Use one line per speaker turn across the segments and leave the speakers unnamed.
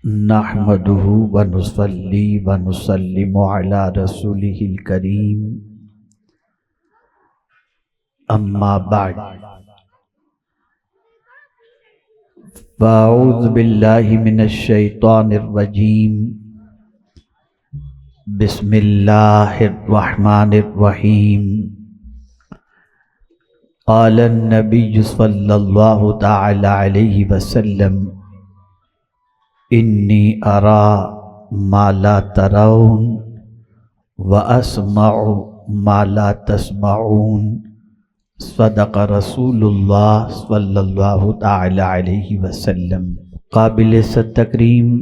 نحمده ونصلي ونسلم على رسوله الكريم اما بعد فاعوذ بالله من الشيطان الرجيم بسم الله الرحمن الرحيم قال النبي صلى الله تعالى عليه وسلم انی ارى ما لا ترون واسمع ما لا تسمعون صدق رسول اللہ صلی اللہ تعالی علیہ وسلم۔ قابل تکریم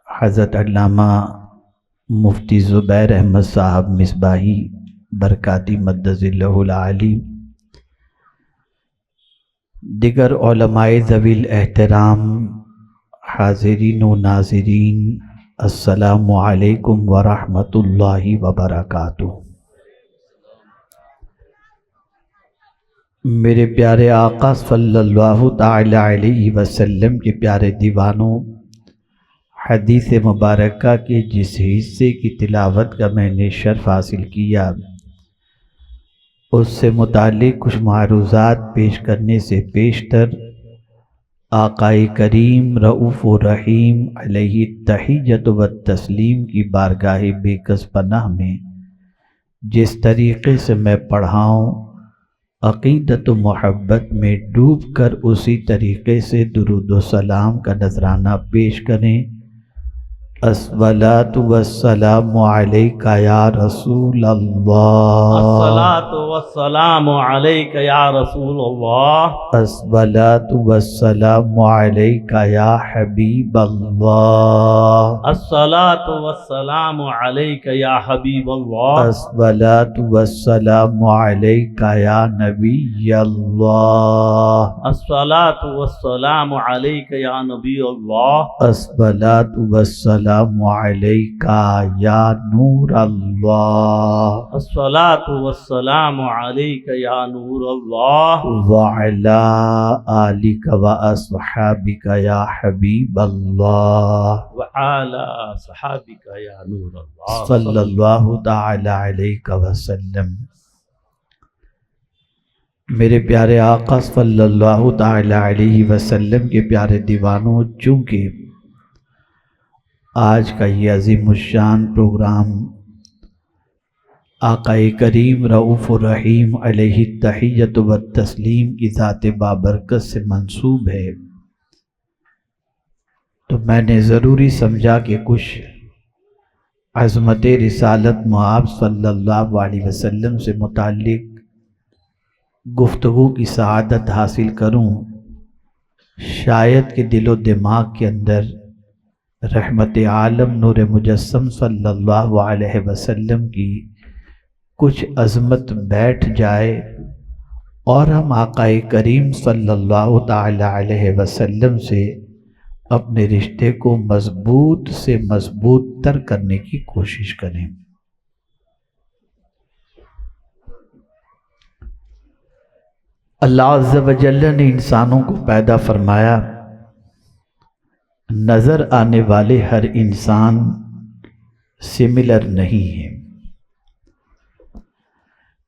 حضرت علامہ مفتی زبیر احمد صاحب مصباحی برکاتی مدذ اللہ العالی، دیگر علماء ذوی الاحترام، حاضرین و ناظرین، السلام علیکم ورحمۃ اللہ وبرکاتہ۔ میرے پیارے آقا صلی اللہ تعالی علیہ وسلم کے پیارے دیوانوں، حدیث مبارکہ کے جس حصے کی تلاوت کا میں نے شرف حاصل کیا، اس سے متعلق کچھ معروضات پیش کرنے سے پیشتر آقا کریم رؤوف و رحیم علیہ التحیۃ و التسلیم کی بارگاہ بے کس پناہ میں جس طریقے سے میں پڑھاؤں، عقیدت و محبت میں ڈوب کر اسی طریقے سے درود و سلام کا نذرانہ پیش کریں۔ الصلاۃ والسلام علیک یا رسول اللہ،
الصلاۃ والسلام علیک یا رسول اللہ،
الصلاۃ والسلام علیک یا حبیب اللہ،
الصلاۃ والسلام علیک یا حبیب اللہ،
الصلاۃ والسلام علیک یا نبی اللہ،
الصلاۃ والسلام علیک یا نبی اللہ،
الصلاۃ والسلام علیک یا نور اللہ،
الصلاۃ والسلام علیک یا نور اللہ،
وعلی آلک و اصحابک یا حبیب اللہ،
وعلی صحابک یا نور اللہ،
صلی اللہ تعالی علیہ وسلم۔ میرے پیارے آقا صلی اللہ تعالی علیہ وسلم کے پیارے دیوانوں، چونکہ آج کا یہ عظیم الشان پروگرام آقا کریم رؤوف الرحیم علیہ التحیۃ و التسلیم کی ذات بابرکت سے منسوب ہے، تو میں نے ضروری سمجھا کہ کچھ عظمت رسالت مآب صلی اللہ علیہ وسلم سے متعلق گفتگو کی سعادت حاصل کروں، شاید کہ دل و دماغ کے اندر رحمت عالم نور مجسم صلی اللہ علیہ وسلم کی کچھ عظمت بیٹھ جائے اور ہم آقا کریم صلی اللہ تعالی علیہ وسلم سے اپنے رشتے کو مضبوط سے مضبوط تر کرنے کی کوشش کریں۔ اللہ عز و جل نے انسانوں کو پیدا فرمایا، نظر آنے والے ہر انسان سملر نہیں ہے۔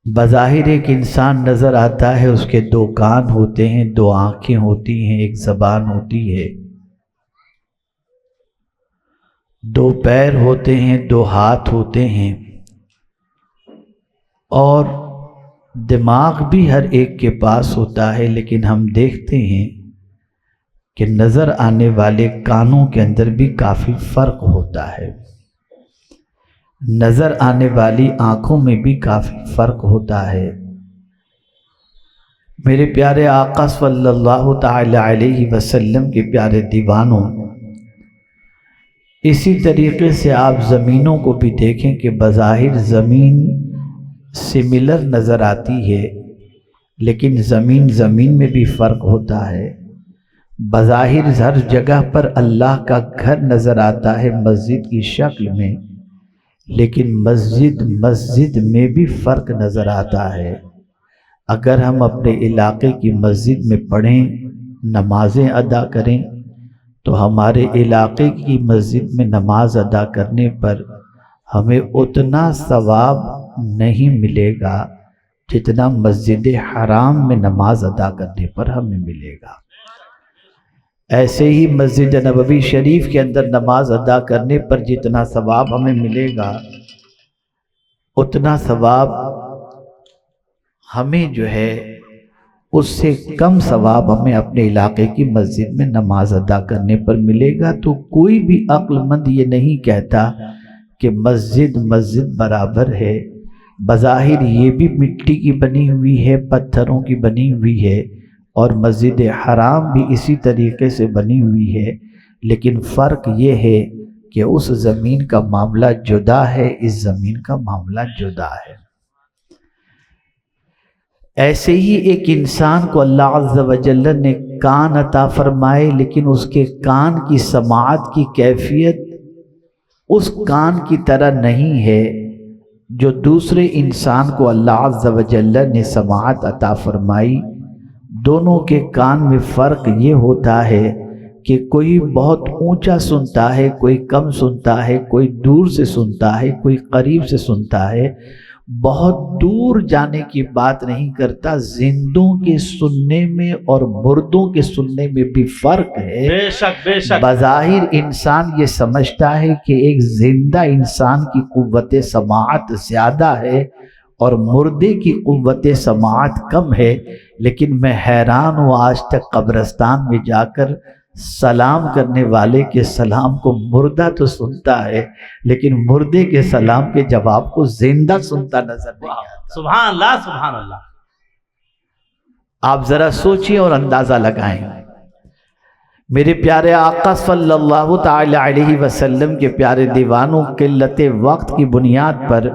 بظاہر ایک انسان نظر آتا ہے، اس کے دو کان ہوتے ہیں، دو آنکھیں ہوتی ہیں، ایک زبان ہوتی ہے، دو پیر ہوتے ہیں، دو ہاتھ ہوتے ہیں، اور دماغ بھی ہر ایک کے پاس ہوتا ہے، لیکن ہم دیکھتے ہیں کہ نظر آنے والے کانوں کے اندر بھی کافی فرق ہوتا ہے، نظر آنے والی آنکھوں میں بھی کافی فرق ہوتا ہے۔ میرے پیارے آقا صلی اللہ تعالی علیہ وسلم کے پیارے دیوانوں، اسی طریقے سے آپ زمینوں کو بھی دیکھیں کہ بظاہر زمین سملر نظر آتی ہے، لیکن زمین میں بھی فرق ہوتا ہے۔ بظاہر ہر جگہ پر اللہ کا گھر نظر آتا ہے مسجد کی شکل میں، لیکن مسجد میں بھی فرق نظر آتا ہے۔ اگر ہم اپنے علاقے کی مسجد میں پڑھیں، نمازیں ادا کریں، تو ہمارے علاقے کی مسجد میں نماز ادا کرنے پر ہمیں اتنا ثواب نہیں ملے گا جتنا مسجد حرام میں نماز ادا کرنے پر ہمیں ملے گا۔ ایسے ہی مسجد نبوی شریف کے اندر نماز ادا کرنے پر جتنا ثواب ہمیں ملے گا اتنا ثواب ہمیں جو ہے اس سے کم ثواب ہمیں اپنے علاقے کی مسجد میں نماز ادا کرنے پر ملے گا۔ تو کوئی بھی عقل مند یہ نہیں کہتا کہ مسجد برابر ہے، بظاہر یہ بھی مٹی کی بنی ہوئی ہے، پتھروں کی بنی ہوئی ہے، اور مسجد حرام بھی اسی طریقے سے بنی ہوئی ہے، لیکن فرق یہ ہے کہ اس زمین کا معاملہ جدا ہے، اس زمین کا معاملہ جدا ہے۔ ایسے ہی ایک انسان کو اللہ عز و جل نے کان عطا فرمائے، لیکن اس کے کان کی سماعت کی کیفیت اس کان کی طرح نہیں ہے جو دوسرے انسان کو اللہ عز و جل نے سماعت عطا فرمائی۔ دونوں کے کان میں فرق یہ ہوتا ہے کہ کوئی بہت اونچا سنتا ہے، کوئی کم سنتا ہے، کوئی دور سے سنتا ہے، کوئی قریب سے سنتا ہے۔ بہت دور جانے کی بات نہیں کرتا، زندوں کے سننے میں اور مردوں کے سننے میں بھی فرق ہے۔
بے شک بے شک۔
بظاہر انسان یہ سمجھتا ہے کہ ایک زندہ انسان کی قوت سماعت زیادہ ہے اور مردے کی قوت سماعت کم ہے، لیکن میں حیران ہوں آج تک قبرستان میں جا کر سلام کرنے والے کے سلام کو مردہ تو سنتا ہے، لیکن مردے کے سلام کے جواب کو زندہ سنتا نظر نہیں آتا۔
سبحان اللہ سبحان اللہ۔
آپ ذرا سوچیں اور اندازہ لگائیں۔ میرے پیارے آقا صلی اللہ تعالی علیہ وسلم کے پیارے دیوانوں، قلت وقت کی بنیاد پر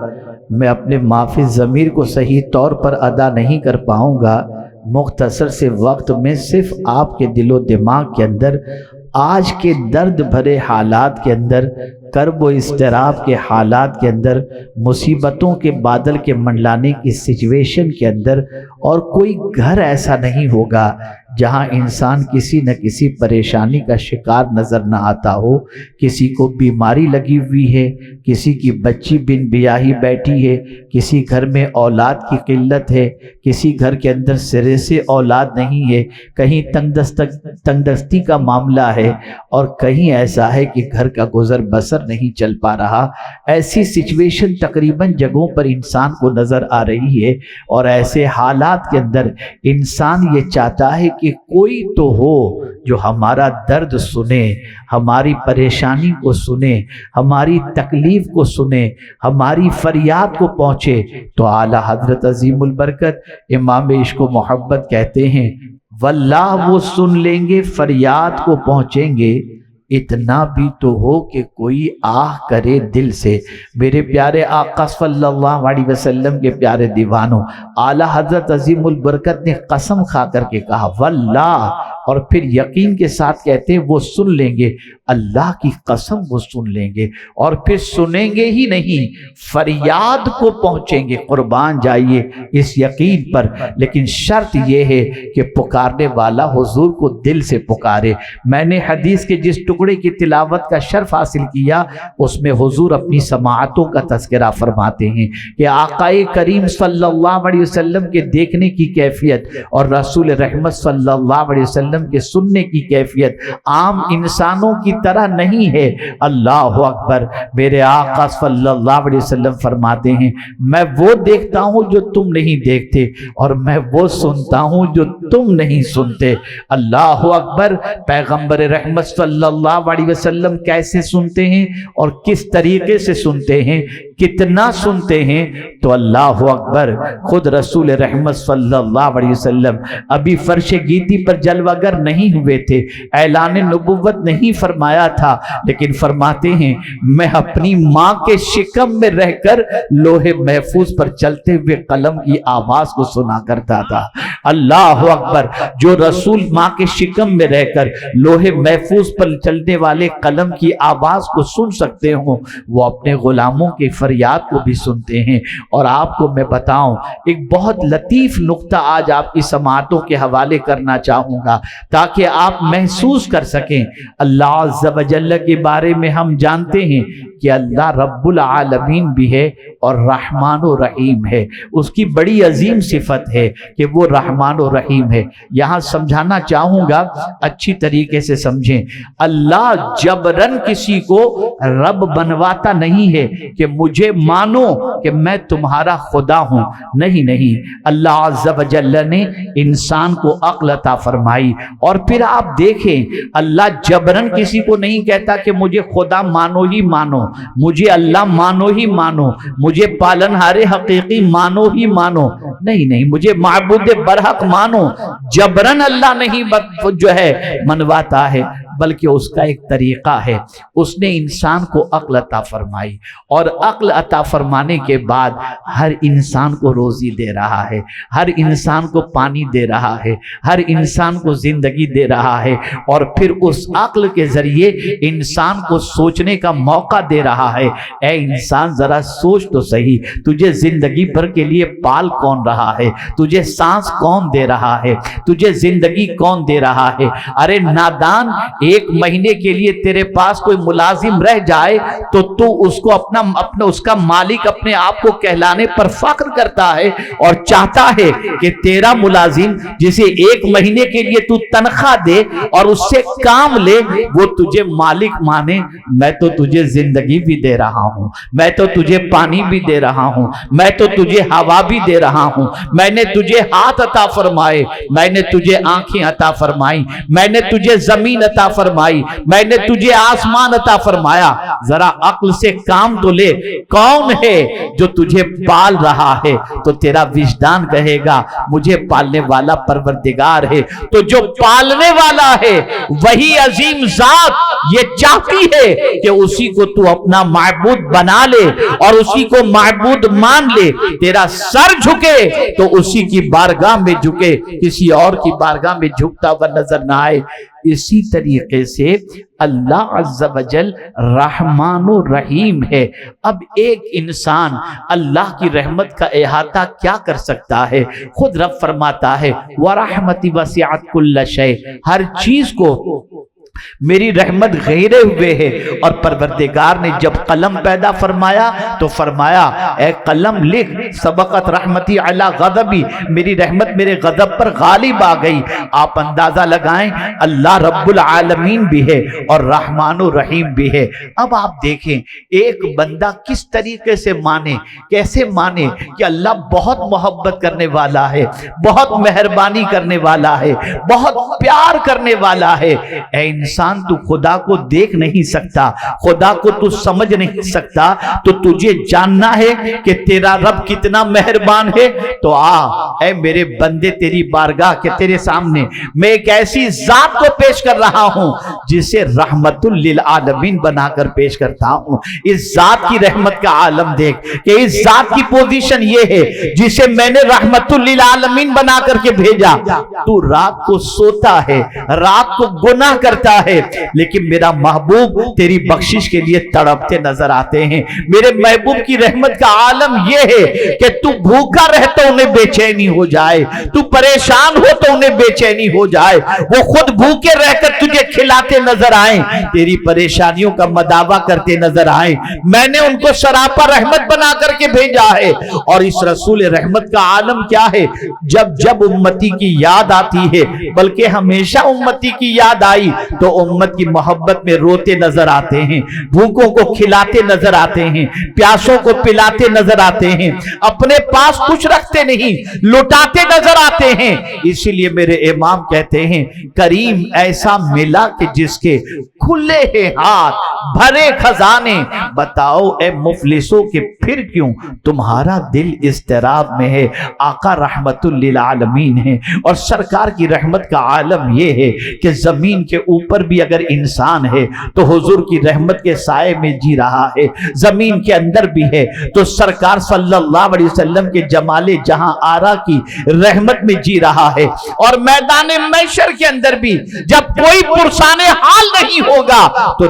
میں اپنے معافی ضمیر کو صحیح طور پر ادا نہیں کر پاؤں گا۔ مختصر سے وقت میں صرف آپ کے دل و دماغ کے اندر آج کے درد بھرے حالات کے اندر، کرب و اضطراب کے حالات کے اندر، مصیبتوں کے بادل کے منڈلانے کی سچویشن کے اندر، اور کوئی گھر ایسا نہیں ہوگا جہاں انسان کسی نہ کسی پریشانی کا شکار نظر نہ آتا ہو۔ کسی کو بیماری لگی ہوئی ہے، کسی کی بچی بن بیاہی بیٹھی ہے، کسی گھر میں اولاد کی قلت ہے، کسی گھر کے اندر سرے سے اولاد نہیں ہے، کہیں تنگ دستی کا معاملہ ہے، اور کہیں ایسا ہے کہ گھر کا گزر بسر نہیں چل پا رہا۔ ایسی سچویشن تقریباً جگہوں پر انسان کو نظر آ رہی ہے، اور ایسے حالات کے اندر انسان یہ چاہتا ہے کہ کوئی تو ہو جو ہمارا درد سنے، ہماری پریشانی کو سنے، ہماری تکلیف کو سنے، ہماری فریاد کو پہنچے۔ تو اعلیٰ حضرت عظیم البرکت امام عشق و محبت کہتے ہیں واللہ وہ سن لیں گے، فریاد کو پہنچیں گے، اتنا بھی تو ہو کہ کوئی آہ کرے دل سے۔ میرے پیارے آقا صلی اللہ علیہ وسلم کے پیارے دیوانوں، اعلیٰ حضرت عظیم البرکت نے قسم کھا کر کے کہا واللہ، اور پھر یقین کے ساتھ کہتے ہیں وہ سن لیں گے، اللہ کی قسم وہ سن لیں گے، اور پھر سنیں گے ہی نہیں، فریاد کو پہنچیں گے۔ قربان جائیے اس یقین پر، لیکن شرط یہ ہے کہ پکارنے والا حضور کو دل سے پکارے۔ میں نے حدیث کے جس ٹکڑے کی تلاوت کا شرف حاصل کیا، اس میں حضور اپنی سماعتوں کا تذکرہ فرماتے ہیں کہ آقا کریم صلی اللہ علیہ وسلم کے دیکھنے کی کیفیت اور رسول رحمت صلی اللہ علیہ وسلم کے سننے کی کیفیت عام انسانوں کی طرح نہیں ہے۔ اللہ اکبر۔ میرے آقا صلی اللہ علیہ وسلم فرماتے ہیں میں وہ دیکھتا ہوں جو تم نہیں دیکھتے، اور میں وہ سنتا ہوں جو تم نہیں سنتے۔ اللہ اکبر۔ پیغمبر رحمت صلی اللہ علیہ وسلم کیسے سنتے ہیں اور کس طریقے سے سنتے ہیں، کتنا سنتے ہیں؟ تو اللہ اکبر، خود رسول رحمت صلی اللہ علیہ وسلم ابھی فرش گیتی پر جلوہ گر نہیں ہوئے تھے، اعلان نبوت نہیں فرمایا تھا، لیکن فرماتے ہیں میں اپنی ماں کے شکم میں رہ کر لوح محفوظ پر چلتے ہوئے قلم کی آواز کو سنا کرتا تھا۔ اللہ اکبر۔ جو رسول ماں کے شکم میں رہ کر لوح محفوظ پر چلنے والے قلم کی آواز کو سن سکتے ہوں، وہ اپنے غلاموں کے فریاد کو بھی سنتے ہیں۔ اور آپ کو میں بتاؤں ایک بہت لطیف نقطہ آج آپ کی سماعتوں کے حوالے کرنا چاہوں گا تاکہ آپ محسوس کر سکیں۔ اللہ عز و جل کے بارے میں ہم جانتے ہیں کہ اللہ رب العالمین بھی ہے اور رحمان و رحیم ہے۔ اس کی بڑی عظیم صفت ہے کہ وہ رحمان و رحیم ہے۔ یہاں سمجھانا چاہوں گا، اچھی طریقے سے سمجھیں۔ اللہ جبرن کسی کو رب بنواتا نہیں ہے کہ مجھے مانو کہ میں تمہارا خدا ہوں، نہیں۔ اللہ عز و جل نے انسان کو عقل عطا فرمائی، اور پھر آپ دیکھیں اللہ جبرن کسی کو نہیں کہتا کہ مجھے خدا مانو ہی مانو، مجھے اللہ مانو ہی مانو، مجھے پالنہار حقیقی مانو ہی مانو، نہیں، مجھے معبود برحق مانو۔ جبرن اللہ نہیں جو ہے منواتا ہے، بلکہ اس کا ایک طریقہ ہے۔ اس نے انسان کو عقل عطا فرمائی، اور عقل عطا فرمانے کے بعد ہر انسان کو روزی دے رہا ہے، ہر انسان کو پانی دے رہا ہے، ہر انسان کو زندگی دے رہا ہے، اور پھر اس عقل کے ذریعے انسان کو سوچنے کا موقع دے رہا ہے۔ اے انسان ذرا سوچ تو صحیح، تجھے زندگی بھر کے لیے پال کون رہا ہے؟ تجھے سانس کون دے رہا ہے؟ تجھے زندگی کون دے رہا ہے؟ ارے نادان، ایک مہینے کے لیے تیرے پاس کوئی ملازم رہ جائے تو تو اس کو اپنا اس کا مالک اپنے آپ کو کہلانے پر فخر کرتا ہے اور چاہتا ہے کہ تیرا ملازم جسے ایک مہینے کے لیے تو تنخواہ دے اور اس سے کام لے، وہ تجھے مالک مانے۔ میں تو تجھے زندگی بھی دے رہا ہوں، میں تو تجھے پانی بھی دے رہا ہوں، میں تو تجھے ہوا بھی دے رہا ہوں، میں نے تجھے ہاتھ عطا فرمائے، میں نے تجھے آنکھیں عطا فرمائی، میں نے تجھے زمین عطا فرمائی، میں نے تجھے آسمان عطا فرمایا۔ ذرا عقل سے کام تو لے، کون ہے جو تجھے پال رہا ہے؟ تو تیرا وجدان کہے گا مجھے پالنے والا پروردگار ہے۔ تو جو پالنے والا ہے وہی عظیم ذات یہ چاہتی ہے کہ اسی کو تو اپنا معبود بنا لے اور اسی کو معبود مان لے۔ تیرا سر جھکے تو اسی کی بارگاہ میں جھکے، کسی اور کی بارگاہ میں جھکتا ہوا نظر نہ آئے۔ اسی طریقے سے اللہ عز و جل رحمان و رحیم ہے۔ اب ایک انسان اللہ کی رحمت کا احاطہ کیا کر سکتا ہے؟ خود رب فرماتا ہے وَرَحْمَتِ وَسِعَتْ كُلَّ شَيْءٍ، ہر چیز کو میری رحمت گھیرے ہوئے ہے۔ اور پروردگار نے جب قلم پیدا فرمایا تو فرمایا اے قلم لکھ، سبقت رحمتی علی غضبی، میری رحمت میرے غضب پر غالب آ گئی۔ آپ اندازہ لگائیں اللہ رب العالمین بھی ہے اور رحمان و رحیم بھی ہے۔ اب آپ دیکھیں ایک بندہ کس طریقے سے مانے، کیسے مانے کہ اللہ بہت محبت کرنے والا ہے، بہت مہربانی کرنے والا ہے، بہت پیار کرنے والا ہے۔ اے انسان تو خدا کو دیکھ نہیں سکتا، خدا کو تو سمجھ نہیں سکتا، تو تجھے جاننا ہے کہ تیرا رب کتنا مہربان ہے۔ تو اے میرے بندے تیری بارگاہ کے تیرے سامنے میں ایک ایسی ذات کو پیش کر رہا ہوں جسے رحمت للعالمین بنا کر پیش کرتا ہوں۔ اس ذات کی رحمت کا عالم دیکھ کہ اس ذات کی پوزیشن یہ ہے جسے میں نے رحمت للعالمین بنا کر کے بھیجا۔ تو رات کو سوتا ہے، رات کو گناہ کرتا ہے، لیکن میرا محبوب تیری بخشش کے لیے تڑپتے نظر آتے ہیں۔ میرے محبوب کی رحمت کا عالم یہ ہے کہ تو بھوکا رہ تو انہیں بے چینی ہو جائے، تو پریشان ہو تو انہیں بے چینی ہو جائے، وہ خود بھوکے رہ کر تجھے کھلاتے نظر آئیں، تیری پریشانیوں کا مداوا کرتے نظر آئیں۔ میں نے ان کو سراپا رحمت بنا کر کے بھیجا ہے۔ اور اس رسول رحمت کا عالم کیا ہے؟ جب جب امتی کی یاد آتی ہے، بلکہ ہمیشہ امتی کی یاد آئی تو امت کی محبت میں روتے نظر آتے ہیں، بھوکوں کو کھلاتے نظر آتے ہیں، پیاسوں کو پلاتے نظر آتے ہیں، اپنے پاس کچھ رکھتے نہیں لٹاتے نظر آتے ہیں۔ اسی لیے میرے امام کہتے ہیں کریم ایسا ملا کہ جس کے کھلے ہیں ہاتھ بھرے خزانے، بتاؤ اے مفلسوں کہ پھر کیوں تمہارا دل اضطراب میں ہے۔ آقا رحمت للعالمین ہے، اور سرکار کی رحمت کا عالم یہ ہے کہ زمین کے اوپر بھی اگر انسان ہے تو حضور کی رحمت کے سائے میں جی رہا ہے، زمین کے اندر بھی ہے تو سرکار صلی اللہ علیہ وسلم کے جمال جہاں آرا کی رحمت میں جی رہا ہے، اور میدان محشر کے اندر بھی جب کوئی پرسان حال نہیں ہوگا تو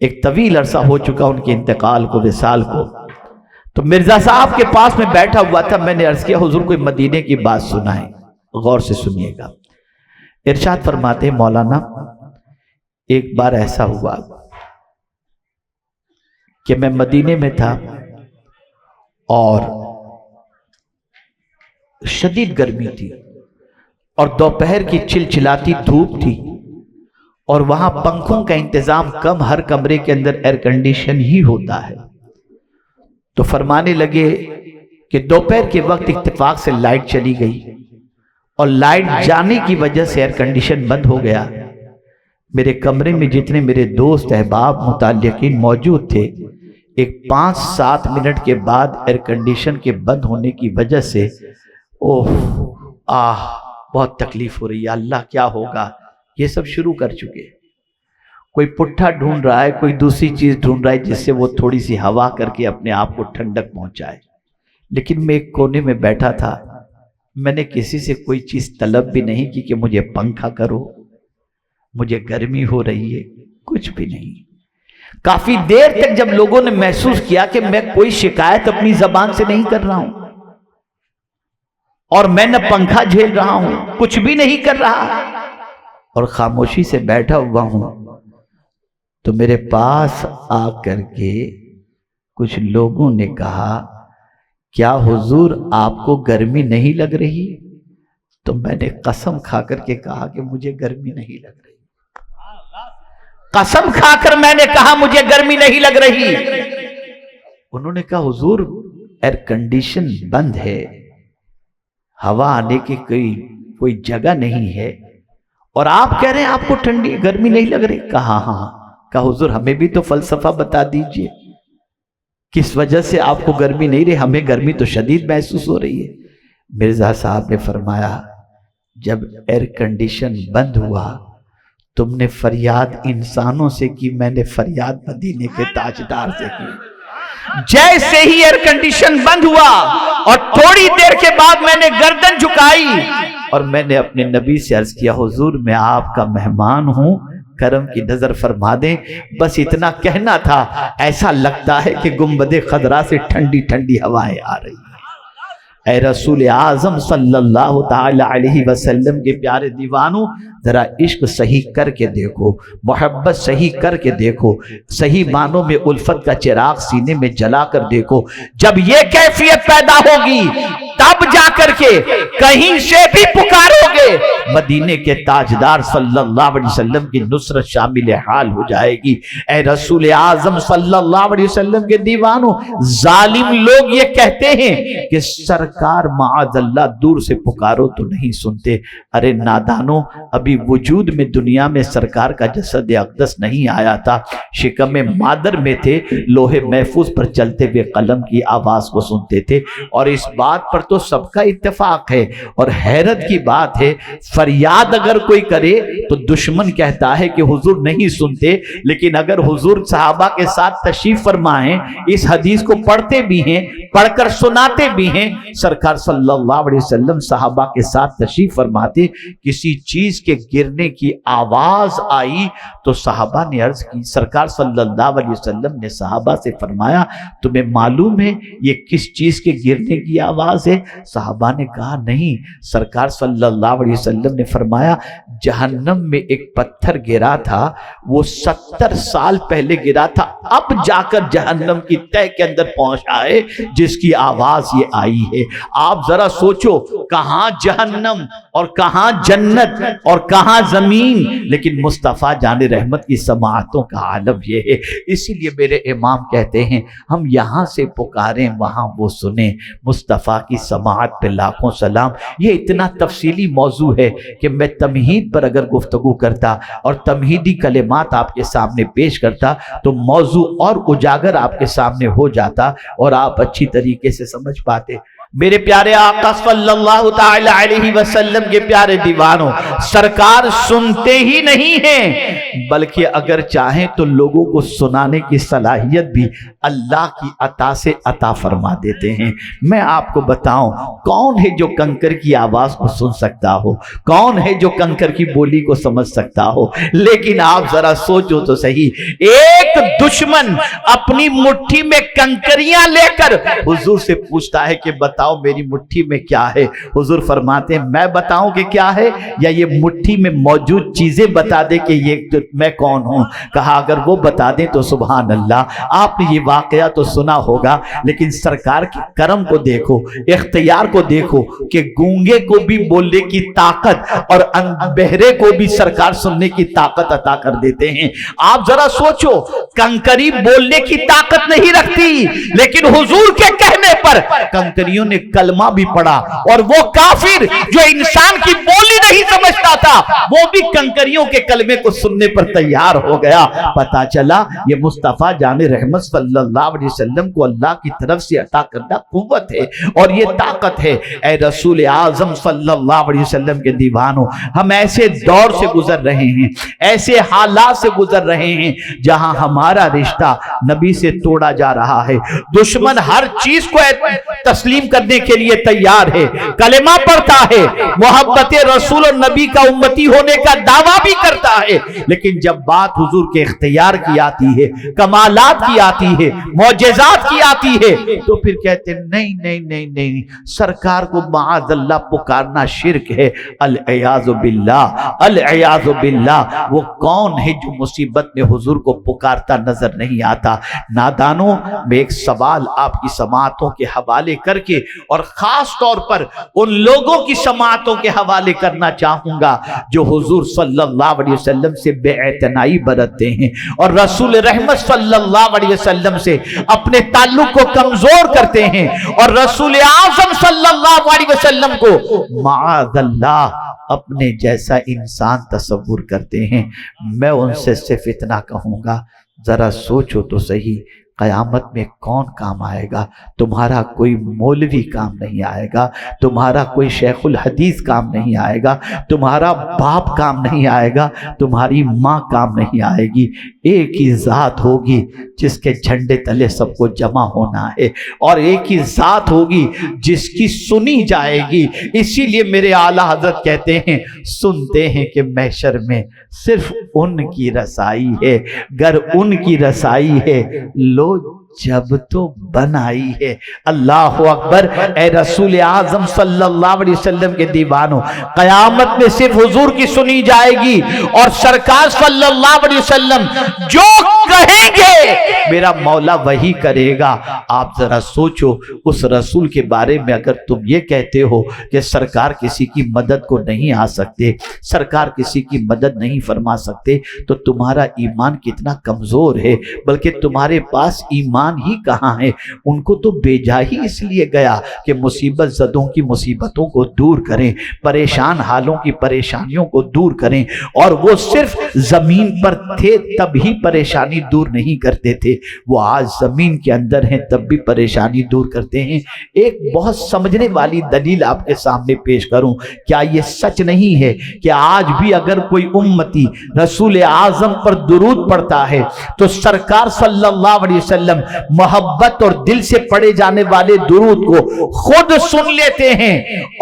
ایک طویل عرصہ ہو چکا ان کے انتقال کو، وصال کو. تو مرزا صاحب کے پاس میں بیٹھا ہوا تھا. میں نے عرض کیا حضور کوئی مدینے کی بات سنائیں، غور سے سنیے گا. ارشاد فرماتے ہیں مولانا ایک بار ایسا ہوا کہ میں مدینے میں تھا اور شدید گرمی تھی اور دوپہر کی چلچلاتی دھوپ تھی اور وہاں پنکھوں کا انتظام کم، ہر کمرے کے اندر ایئر کنڈیشن ہی ہوتا ہے. تو فرمانے لگے کہ دوپہر کے وقت اتفاق سے لائٹ چلی گئی اور لائٹ جانے کی وجہ سے ایئر کنڈیشن بند ہو گیا. میرے کمرے میں جتنے میرے دوست احباب متعلقین موجود تھے، ایک 5-7 منٹ کے بعد ایئر کنڈیشن کے بند ہونے کی وجہ سے بہت تکلیف ہو رہی ہے، اللہ کیا ہوگا. یہ سب شروع کر چکے. کوئی پٹھا ڈھونڈ رہا ہے، کوئی دوسری چیز ڈھونڈ رہا ہے جس سے وہ تھوڑی سی ہوا کر کے اپنے آپ کو ٹھنڈک پہنچائے. لیکن میں ایک کونے میں بیٹھا تھا. میں نے کسی سے کوئی چیز طلب بھی نہیں کی کہ مجھے پنکھا کرو، مجھے گرمی ہو رہی ہے، کچھ بھی نہیں. کافی دیر تک جب لوگوں نے محسوس کیا کہ میں کوئی شکایت اپنی زبان سے نہیں کر رہا ہوں اور میں نہ پنکھا جھیل رہا ہوں، کچھ بھی نہیں کر رہا اور خاموشی سے بیٹھا ہوا ہوں، تو میرے پاس آ کر کے کچھ لوگوں نے کہا کیا حضور آپ کو گرمی نہیں لگ رہی؟ تو میں نے قسم کھا کر کے کہا کہ مجھے گرمی نہیں لگ رہی. قسم کھا کر میں نے کہا مجھے گرمی نہیں لگ رہی. انہوں نے کہا حضور ایئر کنڈیشن بند ہے، ہوا آنے کی کوئی جگہ نہیں ہے اور آپ کہہ رہے ہیں آپ کو ٹھنڈی گرمی نہیں لگ رہی. کہا ہاں. کہا حضور ہمیں بھی تو فلسفہ بتا دیجئے کس وجہ سے آپ کو گرمی نہیں رہی، ہمیں گرمی تو شدید محسوس ہو رہی ہے. مرزا صاحب نے فرمایا جب ایئر کنڈیشن بند ہوا تم نے فریاد انسانوں سے کی، میں نے فریاد مدینے کے تاجدار سے کی. جیسے ہی ایئر کنڈیشن بند ہوا اور تھوڑی دیر کے بعد میں نے گردن جھکائی اور میں نے اپنے نبی سے عرض کیا حضور میں آپ کا مہمان ہوں، کرم کی نظر فرما دیں. بس اتنا کہنا تھا، ایسا لگتا ہے کہ گنبد خضرا سے ٹھنڈی ٹھنڈی ہوائیں آ رہی ہیں. اے رسول اعظم صلی اللہ تعالی علیہ وسلم کے پیارے دیوانوں، ذرا عشق صحیح کر کے دیکھو، محبت صحیح کر کے دیکھو، صحیح معنوں میں الفت کا چراغ سینے میں جلا کر دیکھو. جب یہ کیفیت پیدا ہوگی تب جا کر کے کہیں سے بھی پکارو گے مدینے کے تاجدار صلی اللہ علیہ وسلم کی نصرت شامل حال ہو جائے گی. اے رسول اعظم صلی اللہ علیہ وسلم کے دیوانوں، ظالم لوگ یہ کہتے ہیں کہ سرکار معاذ اللہ دور سے پکارو تو نہیں سنتے. ارے نادانوں، ابھی وجود میں دنیا میں سرکار کا جسد اقدس نہیں آیا تھا، شکم مادر میں تھے، لوح محفوظ پر چلتے ہوئے قلم کی آواز کو سنتے تھے. اور اس بات پر تو سب کا اتفاق ہے اور حیرت کی بات ہے، فریاد اگر کوئی کرے تو دشمن کہتا ہے کہ حضور نہیں سنتے، لیکن اگر حضور صحابہ کے ساتھ تشریف فرمائیں، اس حدیث کو پڑھتے بھی ہیں، پڑھ کر سناتے بھی ہیں. سرکار صلی اللہ علیہ وسلم صحابہ کے ساتھ تشریف فرماتے، کسی چیز کے گرنے کی آواز آئی تو صحابہ نے عرض کی. سرکار صلی اللہ علیہ وسلم نے صحابہ سے فرمایا تمہیں معلوم ہے یہ کس چیز کے گرنے کی آواز ہے؟ صحابہ نے کہا نہیں. سرکار صلی اللہ علیہ وسلم نے فرمایا جہنم میں ایک پتھر گرا تھا، وہ 70 سال پہلے گرا تھا، اب جا کر جہنم کی تہہ کے اندر پہنچا ہے جس کی آواز یہ آئی ہے. آپ ذرا سوچو، کہاں جہنم اور کہاں جنت اور کہاں زمین، لیکن مصطفیٰ جان رحمت کی سماعتوں کا عالم یہ ہے. اسی لیے میرے امام کہتے ہیں ہم یہاں سے پکاریں وہاں وہ سنیں. مصطفیٰ کی سماعت پہ لاکھوں سلام. یہ اتنا تفصیلی موضوع ہے کہ میں تمہید پر اگر گفتگو کرتا اور تمہیدی کلمات آپ کے سامنے پیش کرتا تو موضوع اور اجاگر آپ کے سامنے ہو جاتا اور آپ اچھی طریقے سے سمجھ پاتے. میرے پیارے آقا صلی اللہ تعالی علیہ وسلم کے پیارے دیوانوں، سرکار سنتے ہی نہیں ہیں بلکہ اگر چاہیں تو لوگوں کو سنانے کی صلاحیت بھی اللہ کی عطا سے عطا فرما دیتے ہیں۔ میں آپ کو بتاؤں، کون ہے جو کنکر کی آواز کو سن سکتا ہو؟ کون ہے جو کنکر کی بولی کو سمجھ سکتا ہو؟ لیکن آپ ذرا سوچو تو صحیح، ایک دشمن اپنی مٹھی میں کنکریاں لے کر حضور سے پوچھتا ہے کہ بتاؤ میری مٹھی میں کیا ہے؟ حضور فرماتے ہیں میں بتاؤں کہ کیا ہے، یا یہ مٹھی میں موجود چیزیں بتا دے کہ یہ میں کون ہوں؟ کہا اگر وہ بتا دیں تو سبحان اللہ۔ آپ نے یہ واقعہ تو سنا ہوگا، لیکن سرکار کے کرم کو دیکھو، اختیار کو دیکھو کہ گونگے کو بھی بولنے کی طاقت اور بہرے کو بھی سرکار سننے کی طاقت عطا کر دیتے ہیں۔ آپ ذرا سوچو، کنکری بولنے کی طاقت نہیں رکھتی، لیکن حضور کے کہنے پر کنکریوں نے کلمہ بھی پڑھا، اور وہ کافر جو انسان کی بولی نہیں سمجھتا تھا وہ بھی کنکریوں کے کلمے کو سننے پر تیار ہو گیا۔ پتا چلا یہ مصطفیٰ جان رحمت صلی اللہ علیہ وسلم کو اللہ کی طرف سے عطا کردہ قوت ہے اور یہ طاقت ہے۔ اے رسول اعظم صلی اللہ علیہ وسلم کے دیوانوں، ہم ایسے دور سے گزر رہے ہیں، ایسے حالات سے گزر رہے ہیں جہاں ہمارا رشتہ نبی سے توڑا جا رہا ہے۔ دشمن ہر چیز کو تسلیم کرنے کے لیے تیار ہے، کلمہ پڑھتا ہے، محبت رسول اور نبی کا امتی ہونے کا دعویٰ بھی کرتا ہے، لیکن جب بات حضور کے اختیار کی آتی ہے، کمالات کی آتی ہے، معجزات کی آتی ہے، تو پھر کہتے ہیں نہیں نہیں نہیں نہیں، سرکار کو معاذ اللہ پکارنا شرک ہے۔ العیاذ باللہ، العیاذ باللہ۔ وہ کون ہے جو مصیبت میں حضور کو پکارتا نظر نہیں آتا؟ نادانوں، میں ایک سوال آپ کی سماعتوں کے حوالے کر کے اور خاص طور پر ان لوگوں کی سماعتوں کے حوالے کرنا چاہوں گا جو حضور صلی اللہ علیہ وسلم سے بے اعتنائی برتتے ہیں اور رسول رحمت صلی اللہ علیہ وسلم سے اپنے تعلق کو کمزور کرتے ہیں اور رسول اعظم صلی اللہ علیہ وسلم کو معاذ اللہ اپنے جیسا انسان تصور کرتے ہیں۔ میں ان سے صرف اتنا کہوں گا، ذرا سوچو تو صحیح، قیامت میں کون کام آئے گا؟ تمہارا کوئی مولوی کام نہیں آئے گا، تمہارا کوئی شیخ الحدیث کام نہیں آئے گا، تمہارا باپ کام نہیں آئے گا، تمہاری ماں کام نہیں آئے گی۔ ایک ہی ذات ہوگی جس کے جھنڈے تلے سب کو جمع ہونا ہے، اور ایک ہی ذات ہوگی جس کی سنی جائے گی۔ اسی لیے میرے اعلیٰ حضرت کہتے ہیں، سنتے ہیں کہ محشر میں صرف ان کی رسائی ہے، گر ان کی رسائی ہے لو جب تو بنائی ہے۔ اللہ اکبر۔ اے رسول اعظم صلی اللہ علیہ وسلم کے دیوانوں، قیامت میں صرف حضور کی سنی جائے گی اور سرکار صلی اللہ علیہ وسلم جو کہیں گے میرا مولا وہی کرے گا۔ آپ ذرا سوچو، اس رسول کے بارے میں اگر تم یہ کہتے ہو کہ سرکار کسی کی مدد کو نہیں آ سکتے، سرکار کسی کی مدد نہیں فرما سکتے، تو تمہارا ایمان کتنا کمزور ہے۔ بلکہ تمہارے پاس ایمان ہی کہاں ہے؟ ان کو تو بھیجا ہی اس لیے گیا کہ مصیبت زدوں کی مصیبتوں کو دور کریں، پریشان حالوں کی پریشانیوں کو دور کریں، اور وہ صرف زمین پر تھے تب ہی پریشانی دور نہیں کرتے تھے، وہ آج زمین کے اندر ہیں تب بھی پریشانی دور کرتے ہیں۔ ایک بہت سمجھنے والی دلیل آپ کے سامنے پیش کروں، کیا یہ سچ نہیں ہے کہ آج بھی اگر کوئی امتی رسول اعظم پر درود پڑھتا ہے تو سرکار صلی اللہ علیہ وسلم محبت اور دل سے پڑھے جانے والے درود کو خود سن لیتے ہیں،